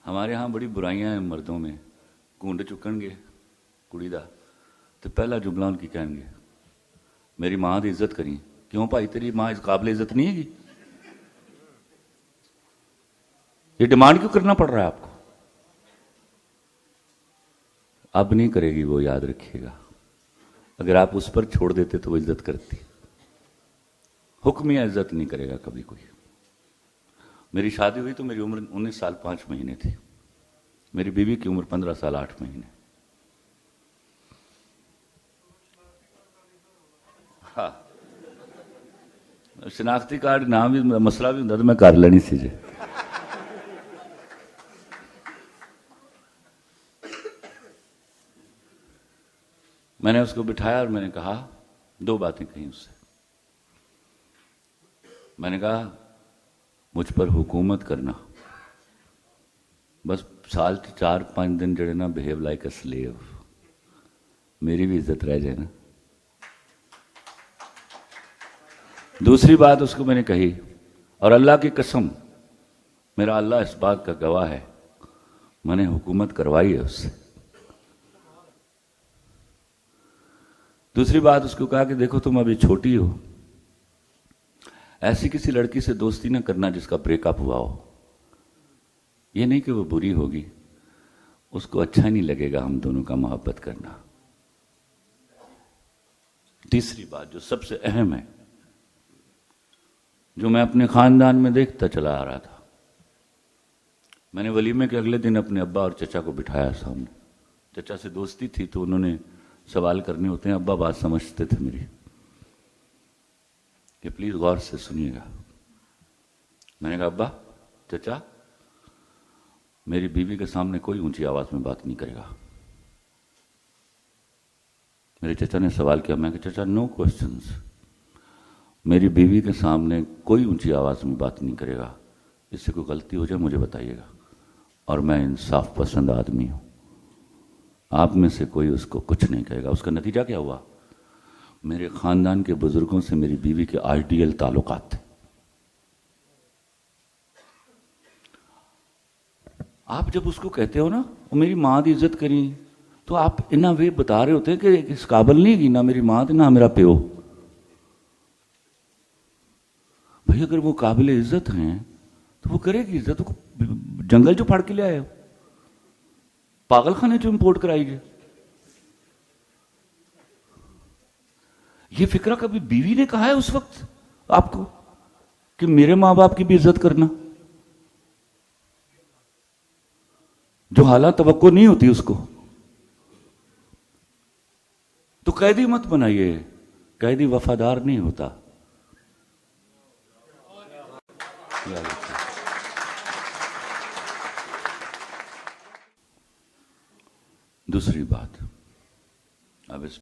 ہمارے ہاں بڑی برائیاں ہیں مردوں میں. کونڈ چکن گے کڑی دا تو پہلا جملہ ان کی کہیں گے میری ماں دی عزت کریں. کیوں بھائی تیری ماں اس قابل عزت نہیں ہے گی؟ یہ ڈیمانڈ کیوں کرنا پڑ رہا ہے آپ کو؟ اب نہیں کرے گی وہ، یاد رکھیے گا. اگر آپ اس پر چھوڑ دیتے تو وہ عزت کرتی. حکمیہ عزت نہیں کرے گا کبھی کوئی. میری شادی ہوئی تو میری عمر 19 سال 5 مہینے تھی. میری بیوی کی عمر 15 سال 8 مہینے. ہاں شناختی کارڈ نام بھی مسئلہ بھی ہوں تو میں کر لینی سی جی. میں نے اس کو بٹھایا اور میں نے کہا 2 باتیں کہیں اس سے. میں نے کہا مجھ پر حکومت کرنا بس سال کے 4-5 دن جڑے نا بہیو لائک اے سلیو، میری بھی عزت رہ جائے نا. دوسری بات اس کو میں نے کہی، اور اللہ کی قسم میرا اللہ اس بات کا گواہ ہے میں نے حکومت کروائی ہے اس سے. دوسری بات اس کو کہا کہ دیکھو تم ابھی چھوٹی ہو، ایسی کسی لڑکی سے دوستی نہ کرنا جس کا بریک اپ ہوا ہو. یہ نہیں کہ وہ بری ہوگی، اس کو اچھا نہیں لگے گا ہم دونوں کا محبت کرنا. تیسری بات جو سب سے اہم ہے، جو میں اپنے خاندان میں دیکھتا چلا آ رہا تھا، میں نے ولیمے کے اگلے دن اپنے ابا اور چچا کو بٹھایا سامنے. چچا سے دوستی تھی تو انہوں نے سوال کرنے ہوتے ہیں. ابا بات سمجھتے تھے میری کہ پلیز غور سے سنیے گا. میں نے کہا ابا چچا میری بیوی کے سامنے کوئی اونچی آواز میں بات نہیں کرے گا. میرے چچا نے سوال کیا. میں کہا چچا نو کوسچنز، میری بیوی کے سامنے کوئی اونچی آواز میں بات نہیں کرے گا. اس سے کوئی غلطی ہو جائے مجھے بتائیے گا، اور میں انصاف پسند آدمی ہوں. آپ میں سے کوئی اس کو کچھ نہیں کہے گا. اس کا نتیجہ کیا ہوا؟ میرے خاندان کے بزرگوں سے میری بیوی کے آئیڈیل تعلقات تھے. آپ جب اس کو کہتے ہو نا میری ماں دی عزت کریں تو آپ انہا وے بتا رہے ہوتے ہیں کہ اس قابل نہیں گی نہ میری ماں تھی نہ میرا پیو. بھائی اگر وہ قابل عزت ہیں تو وہ کرے گی عزت. جنگل جو پھاڑ کے لے آئے ہو، پاگل خانے جو امپورٹ کرائی گئے. یہ فکرہ کبھی بیوی نے کہا ہے اس وقت آپ کو کہ میرے ماں باپ کی بھی عزت کرنا؟ جو حالات توقع نہیں ہوتی اس کو تو قیدی مت بنائیے. قیدی وفادار نہیں ہوتا. دوسری بات اب اس